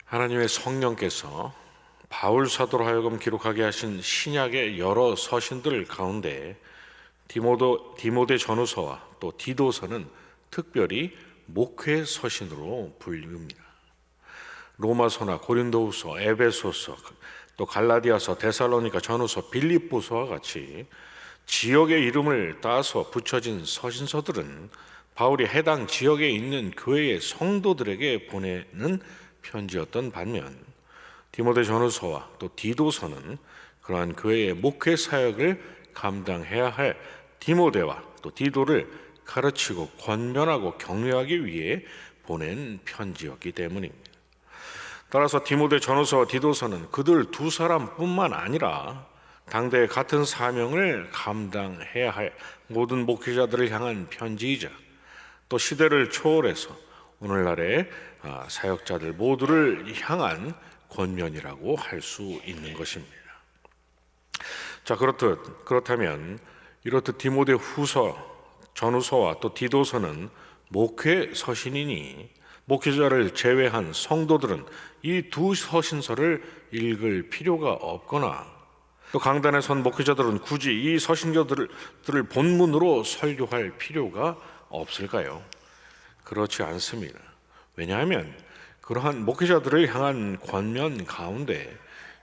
하나님의 성령께서 바울 사도로 하여금 기록하게 하신 신약의 여러 서신들 가운데 디모데 전후서와 또 디도서는 특별히 목회 서신으로 불립니다. 로마서나 고린도후서, 에베소서, 또 갈라디아서, 데살로니가 전후서, 빌립보서와 같이 지역의 이름을 따서 붙여진 서신서들은 바울이 해당 지역에 있는 교회의 성도들에게 보내는 편지였던 반면, 디모데 전후서와 또 디도서는 그러한 교회의 목회 사역을 감당해야 할 디모데와 또 디도를 가르치고 권면하고 격려하기 위해 보낸 편지였기 때문입니다. 따라서 디모데 전후서와 디도서는 그들 두 사람뿐만 아니라 당대의 같은 사명을 감당해야 할 모든 목회자들을 향한 편지이자 또 시대를 초월해서 오늘날의 사역자들 모두를 향한 권면이라고 할 수 있는 것입니다. 자, 그렇다면 이렇듯 디모데 후서, 전후서와 또 디도서는 목회 서신이니 목회자를 제외한 성도들은 이 두 서신서를 읽을 필요가 없거나 또 강단에 선 목회자들은 굳이 이 서신서들을 본문으로 설교할 필요가 없을까요? 그렇지 않습니다. 왜냐하면 그러한 목회자들을 향한 권면 가운데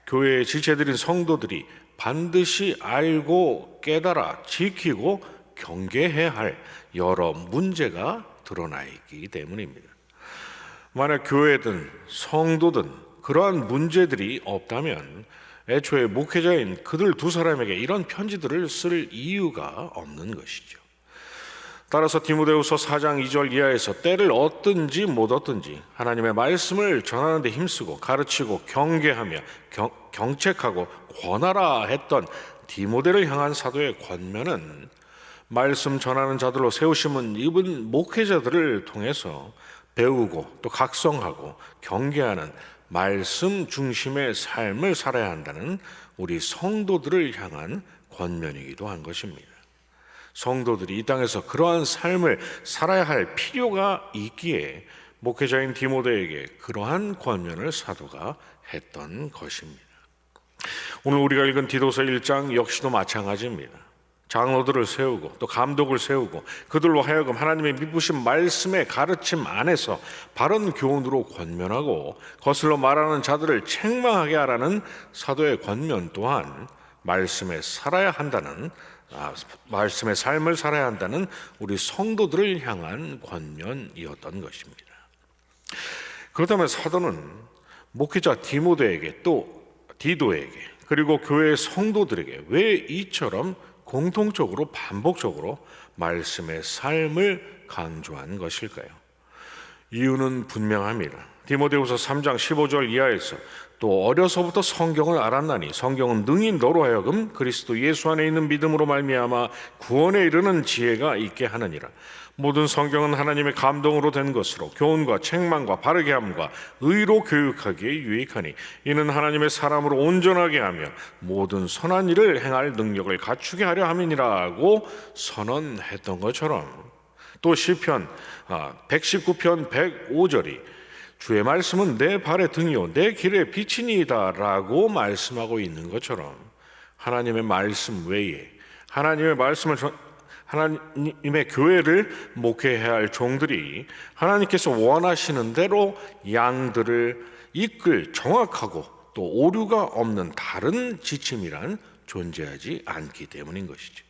교회의 지체들인 성도들이 반드시 알고 깨달아 지키고 경계해야 할 여러 문제가 드러나 있기 때문입니다. 만약 교회든 성도든 그러한 문제들이 없다면 애초에 목회자인 그들 두 사람에게 이런 편지들을 쓸 이유가 없는 것이죠. 따라서 디모데후서 4장 2절 이하에서 때를 얻든지 못 얻든지 하나님의 말씀을 전하는 데 힘쓰고 가르치고 경계하며 경책하고 권하라 했던 디모데를 향한 사도의 권면은 말씀 전하는 자들로 세우심은 입은 목회자들을 통해서 배우고 또 각성하고 경계하는 말씀 중심의 삶을 살아야 한다는 우리 성도들을 향한 권면이기도 한 것입니다. 성도들이 이 땅에서 그러한 삶을 살아야 할 필요가 있기에 목회자인 디모데에게 그러한 권면을 사도가 했던 것입니다. 오늘 우리가 읽은 디도서 1장 역시도 마찬가지입니다. 장로들을 세우고 또 감독을 세우고 그들로 하여금 하나님의 미쁘신 말씀의 가르침 안에서 바른 교훈으로 권면하고 거슬러 말하는 자들을 책망하게 하라는 사도의 권면 또한 말씀의 삶을 살아야 한다는 우리 성도들을 향한 권면이었던 것입니다. 그렇다면 사도는 목회자 디모데에게 또 디도에게 그리고 교회의 성도들에게 왜 이처럼 공통적으로 반복적으로 말씀의 삶을 강조한 것일까요? 이유는 분명합니다. 디모데후서 3장 15절 이하에서 또 어려서부터 성경을 알았나니 성경은 능히 너로 하여금 그리스도 예수 안에 있는 믿음으로 말미암아 구원에 이르는 지혜가 있게 하느니라. 모든 성경은 하나님의 감동으로 된 것으로 교훈과 책망과 바르게 함과 의로 교육하기에 유익하니 이는 하나님의 사람으로 온전하게 하며 모든 선한 일을 행할 능력을 갖추게 하려 함이니라고 선언했던 것처럼 또 시편 119편 105절이 주의 말씀은 내 발의 등이요 내 길의 빛이니이다 라고 말씀하고 있는 것처럼 하나님의 말씀 외에 하나님의 교회를 목회해야 할 종들이 하나님께서 원하시는 대로 양들을 이끌 정확하고 또 오류가 없는 다른 지침이란 존재하지 않기 때문인 것이죠.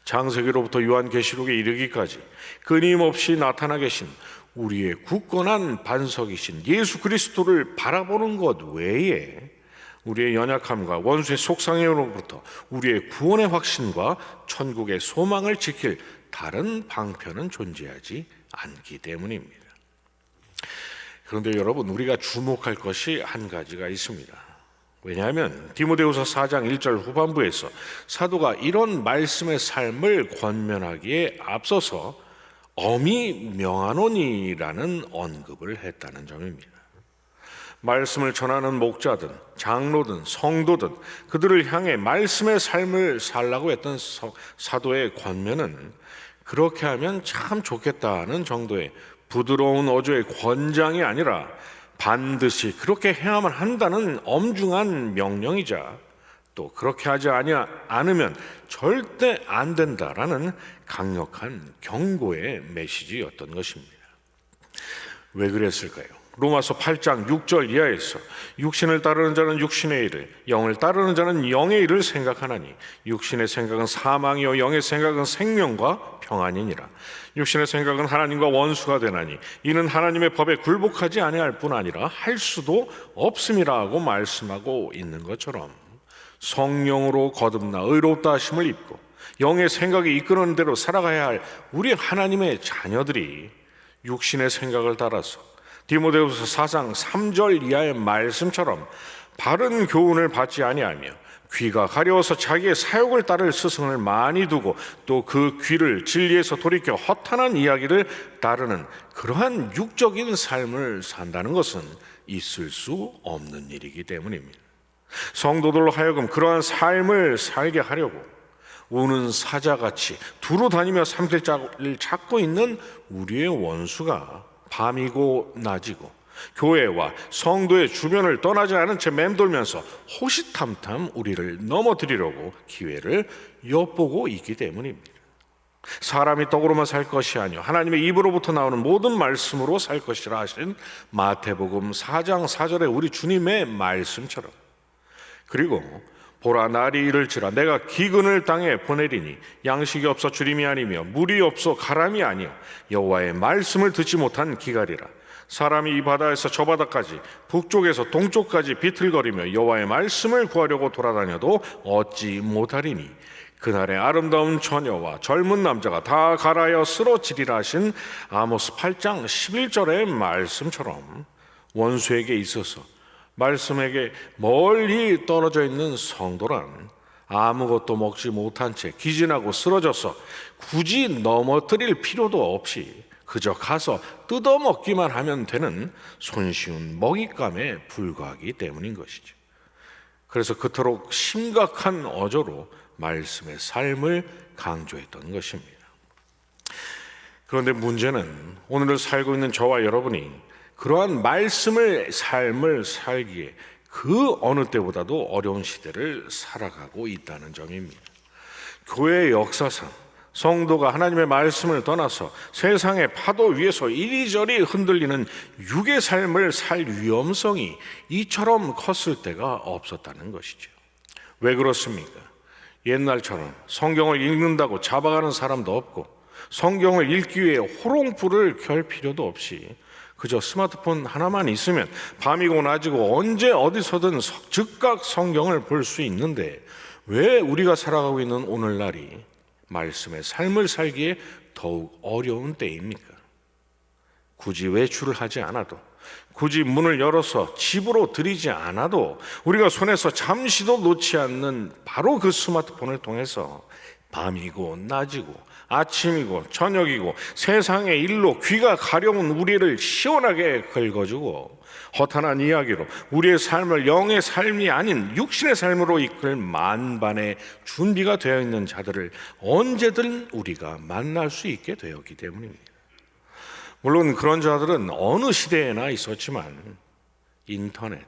창세기로부터 요한계시록에 이르기까지 끊임없이 나타나 계신 우리의 굳건한 반석이신 예수 그리스도를 바라보는 것 외에 우리의 연약함과 원수의 속상함으로부터 우리의 구원의 확신과 천국의 소망을 지킬 다른 방편은 존재하지 않기 때문입니다. 그런데 여러분, 우리가 주목할 것이 한 가지가 있습니다. 왜냐하면 디모데후서 4장 1절 후반부에서 사도가 이런 말씀의 삶을 권면하기에 앞서서 엄히 명하노니라는 언급을 했다는 점입니다. 말씀을 전하는 목자든 장로든 성도든 그들을 향해 말씀의 삶을 살라고 했던 사도의 권면은 그렇게 하면 참 좋겠다는 정도의 부드러운 어조의 권장이 아니라 반드시 그렇게 해야만 한다는 엄중한 명령이자 또 그렇게 하지 않으면 절대 안 된다라는 강력한 경고의 메시지였던 것입니다. 왜 그랬을까요? 로마서 8장 6절 이하에서 육신을 따르는 자는 육신의 일을, 영을 따르는 자는 영의 일을 생각하나니 육신의 생각은 사망이요 영의 생각은 생명과 평안이니라. 육신의 생각은 하나님과 원수가 되나니 이는 하나님의 법에 굴복하지 아니할 뿐 아니라 할 수도 없음이라고 말씀하고 있는 것처럼, 성령으로 거듭나 의롭다 하심을 입고 영의 생각이 이끄는 대로 살아가야 할 우리 하나님의 자녀들이 육신의 생각을 따라서 디모데후서 4장 3절 이하의 말씀처럼 바른 교훈을 받지 아니하며 귀가 가려워서 자기의 사욕을 따를 스승을 많이 두고 또 그 귀를 진리에서 돌이켜 허탄한 이야기를 따르는 그러한 육적인 삶을 산다는 것은 있을 수 없는 일이기 때문입니다. 성도들로 하여금 그러한 삶을 살게 하려고 우는 사자같이 두루 다니며 삼킬 자를 찾고 있는 우리의 원수가 밤이고 낮이고 교회와 성도의 주변을 떠나지 않은 채 맴돌면서 호시탐탐 우리를 넘어뜨리려고 기회를 엿보고 있기 때문입니다. 사람이 떡으로만 살 것이 아니요 하나님의 입으로부터 나오는 모든 말씀으로 살 것이라 하신 마태복음 4장 4절의 우리 주님의 말씀처럼, 그리고 보라 날이 이를지라 내가 기근을 땅에 보내리니 양식이 없어 주림이 아니며 물이 없어 가람이 아니요 여호와의 말씀을 듣지 못한 기갈이라. 사람이 이 바다에서 저 바다까지 북쪽에서 동쪽까지 비틀거리며 여호와의 말씀을 구하려고 돌아다녀도 얻지 못하리니 그날의 아름다운 처녀와 젊은 남자가 다 갈아여 쓰러지리라 하신 아모스 8장 11절의 말씀처럼, 원수에게 있어서 말씀에게 멀리 떨어져 있는 성도란 아무것도 먹지 못한 채 기진하고 쓰러져서 굳이 넘어뜨릴 필요도 없이 그저 가서 뜯어먹기만 하면 되는 손쉬운 먹잇감에 불과하기 때문인 것이죠. 그래서 그토록 심각한 어조로 말씀의 삶을 강조했던 것입니다. 그런데 문제는 오늘을 살고 있는 저와 여러분이 그러한 말씀을 삶을 살기에 그 어느 때보다도 어려운 시대를 살아가고 있다는 점입니다. 교회의 역사상 성도가 하나님의 말씀을 떠나서 세상의 파도 위에서 이리저리 흔들리는 육의 삶을 살 위험성이 이처럼 컸을 때가 없었다는 것이죠. 왜 그렇습니까? 옛날처럼 성경을 읽는다고 잡아가는 사람도 없고 성경을 읽기 위해 호롱불을 켤 필요도 없이 그저 스마트폰 하나만 있으면 밤이고 낮이고 언제 어디서든 즉각 성경을 볼 수 있는데, 왜 우리가 살아가고 있는 오늘날이 말씀의 삶을 살기에 더욱 어려운 때입니까? 굳이 외출을 하지 않아도, 굳이 문을 열어서 집으로 들이지 않아도 우리가 손에서 잠시도 놓지 않는 바로 그 스마트폰을 통해서 밤이고 낮이고 아침이고 저녁이고 세상의 일로 귀가 가려운 우리를 시원하게 긁어주고 허탄한 이야기로 우리의 삶을 영의 삶이 아닌 육신의 삶으로 이끌 만반의 준비가 되어 있는 자들을 언제든 우리가 만날 수 있게 되었기 때문입니다. 물론 그런 자들은 어느 시대에나 있었지만 인터넷,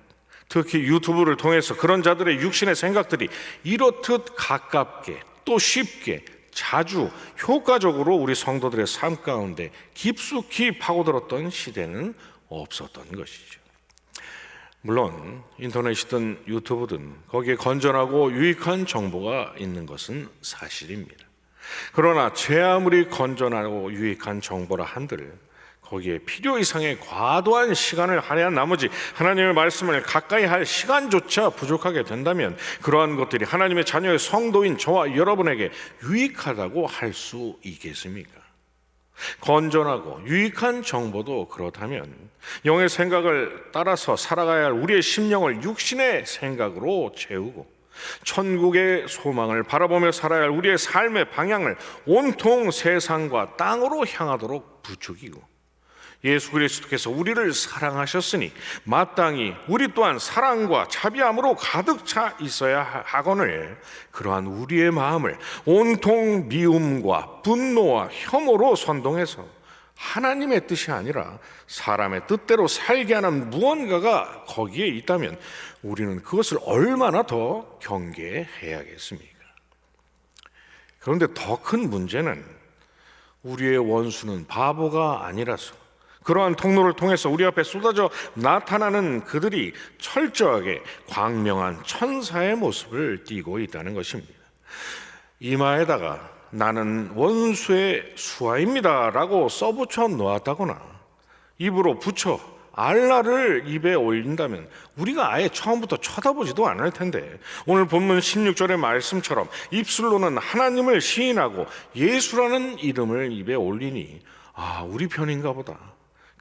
특히 유튜브를 통해서 그런 자들의 육신의 생각들이 이렇듯 가깝게 또 쉽게 자주 효과적으로 우리 성도들의 삶 가운데 깊숙이 파고들었던 시대는 없었던 것이죠. 물론 인터넷이든 유튜브든 거기에 건전하고 유익한 정보가 있는 것은 사실입니다. 그러나 제 아무리 건전하고 유익한 정보라 한들 거기에 필요 이상의 과도한 시간을 할애한 나머지 하나님의 말씀을 가까이 할 시간조차 부족하게 된다면 그러한 것들이 하나님의 자녀의 성도인 저와 여러분에게 유익하다고 할 수 있겠습니까? 건전하고 유익한 정보도 그렇다면 영의 생각을 따라서 살아가야 할 우리의 심령을 육신의 생각으로 채우고 천국의 소망을 바라보며 살아야 할 우리의 삶의 방향을 온통 세상과 땅으로 향하도록 부추기고, 예수 그리스도께서 우리를 사랑하셨으니 마땅히 우리 또한 사랑과 자비함으로 가득 차 있어야 하거늘 그러한 우리의 마음을 온통 미움과 분노와 혐오로 선동해서 하나님의 뜻이 아니라 사람의 뜻대로 살게 하는 무언가가 거기에 있다면 우리는 그것을 얼마나 더 경계해야겠습니까? 그런데 더 큰 문제는 우리의 원수는 바보가 아니라서 그러한 통로를 통해서 우리 앞에 쏟아져 나타나는 그들이 철저하게 광명한 천사의 모습을 띠고 있다는 것입니다. 이마에다가 나는 원수의 수하입니다 라고 써붙여 놓았다거나 입으로 붙여 알라를 입에 올린다면 우리가 아예 처음부터 쳐다보지도 않을 텐데, 오늘 본문 16절의 말씀처럼 입술로는 하나님을 시인하고 예수라는 이름을 입에 올리니 우리 편인가 보다,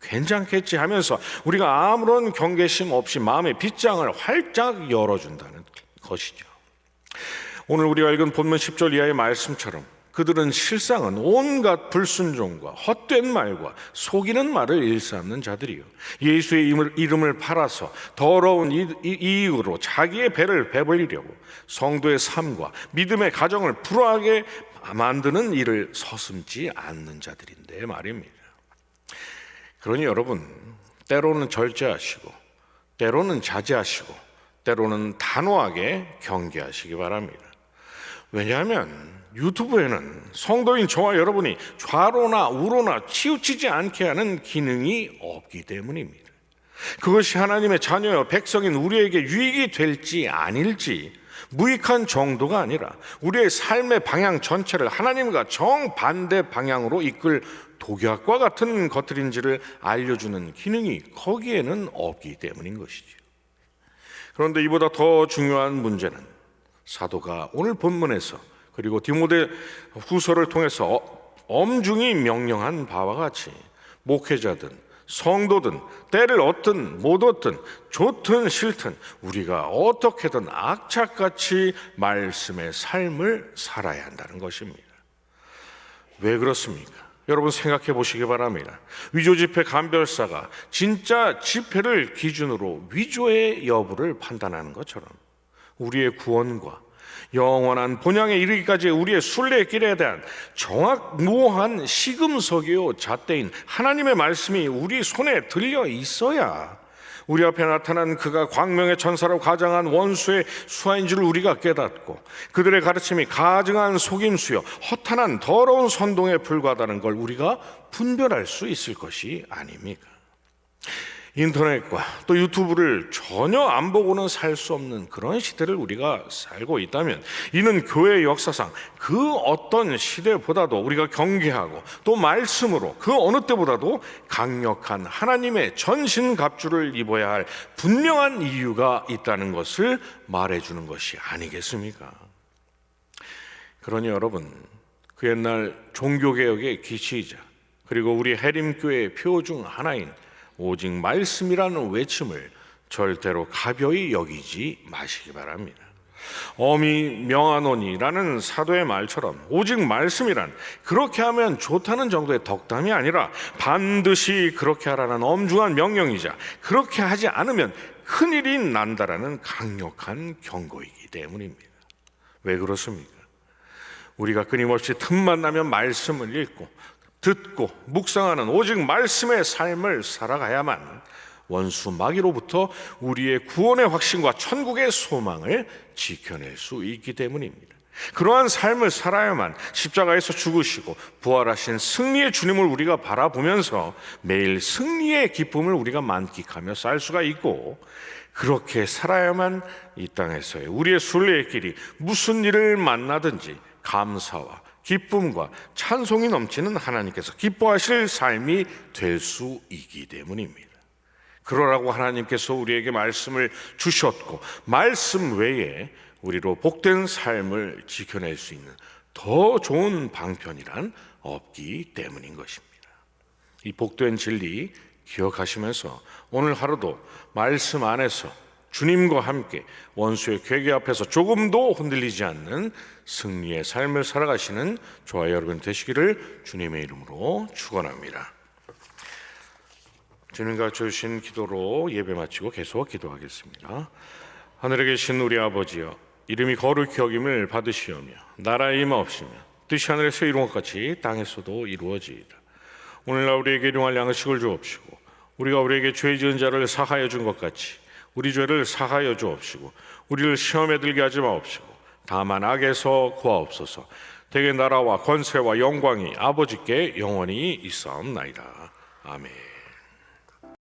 괜찮겠지 하면서 우리가 아무런 경계심 없이 마음의 빗장을 활짝 열어준다는 것이죠. 오늘 우리가 읽은 본문 10절 이하의 말씀처럼 그들은 실상은 온갖 불순종과 헛된 말과 속이는 말을 일삼는 자들이요, 예수의 이름을 팔아서 더러운 이익으로 자기의 배를 배불리려고 성도의 삶과 믿음의 가정을 불화하게 만드는 일을 서슴지 않는 자들인데 말입니다. 그러니 여러분, 때로는 절제하시고 때로는 자제하시고 때로는 단호하게 경계하시기 바랍니다. 왜냐하면 유튜브에는 성도인 저와 여러분이 좌로나 우로나 치우치지 않게 하는 기능이 없기 때문입니다. 그것이 하나님의 자녀여 백성인 우리에게 유익이 될지 아닐지 무익한 정도가 아니라 우리의 삶의 방향 전체를 하나님과 정반대 방향으로 이끌 독약과 같은 것들인지를 알려주는 기능이 거기에는 없기 때문인 것이죠. 그런데 이보다 더 중요한 문제는 사도가 오늘 본문에서 그리고 디모데 후서를 통해서 엄중히 명령한 바와 같이 목회자든 성도든 때를 얻든 못 얻든 좋든 싫든 우리가 어떻게든 악착같이 말씀의 삶을 살아야 한다는 것입니다. 왜 그렇습니까? 여러분 생각해 보시기 바랍니다. 위조 지폐 감별사가 진짜 지폐를 기준으로 위조의 여부를 판단하는 것처럼 우리의 구원과 영원한 본향에 이르기까지 우리의 순례의 길에 대한 정확무오한 시금석이요 잣대인 하나님의 말씀이 우리 손에 들려 있어야 우리 앞에 나타난 그가 광명의 천사로 가장한 원수의 수하인 줄 우리가 깨닫고 그들의 가르침이 가증한 속임수요 허탄한 더러운 선동에 불과하다는 걸 우리가 분별할 수 있을 것이 아닙니까? 인터넷과 또 유튜브를 전혀 안 보고는 살 수 없는 그런 시대를 우리가 살고 있다면 이는 교회 역사상 그 어떤 시대보다도 우리가 경계하고 또 말씀으로 그 어느 때보다도 강력한 하나님의 전신갑주를 입어야 할 분명한 이유가 있다는 것을 말해주는 것이 아니겠습니까? 그러니 여러분, 그 옛날 종교개혁의 기치이자 그리고 우리 해림교회의 표 중 하나인 오직 말씀이라는 외침을 절대로 가벼이 여기지 마시기 바랍니다. 어미 명하노니라는 사도의 말처럼 오직 말씀이란 그렇게 하면 좋다는 정도의 덕담이 아니라 반드시 그렇게 하라는 엄중한 명령이자 그렇게 하지 않으면 큰일이 난다라는 강력한 경고이기 때문입니다. 왜 그렇습니까? 우리가 끊임없이 틈만 나면 말씀을 읽고 듣고 묵상하는 오직 말씀의 삶을 살아가야만 원수 마귀로부터 우리의 구원의 확신과 천국의 소망을 지켜낼 수 있기 때문입니다. 그러한 삶을 살아야만 십자가에서 죽으시고 부활하신 승리의 주님을 우리가 바라보면서 매일 승리의 기쁨을 우리가 만끽하며 살 수가 있고, 그렇게 살아야만 이 땅에서의 우리의 순례의 길이 무슨 일을 만나든지 감사와 기쁨과 찬송이 넘치는 하나님께서 기뻐하실 삶이 될 수 있기 때문입니다. 그러라고 하나님께서 우리에게 말씀을 주셨고 말씀 외에 우리로 복된 삶을 지켜낼 수 있는 더 좋은 방편이란 없기 때문인 것입니다. 이 복된 진리 기억하시면서 오늘 하루도 말씀 안에서 주님과 함께 원수의 괴계 앞에서 조금도 흔들리지 않는 승리의 삶을 살아가시는 저와 여러분 되시기를 주님의 이름으로 축원합니다. 주님과 주신 기도로 예배 마치고 계속 기도하겠습니다. 하늘에 계신 우리 아버지여, 이름이 거룩히 여김을 받으시오며 나라의 임하옵시며 뜻이 하늘에서 이룬 것 같이 땅에서도 이루어지이다. 오늘날 우리에게 일용할 양식을 주옵시고 우리가 우리에게 죄 지은 자를 사하여 준 것 같이 우리 죄를 사하여 주옵시고 우리를 시험에 들게 하지 마옵시고 다만 악에서 구하옵소서. 대개 나라와 권세와 영광이 아버지께 영원히 있사옵나이다. 아멘.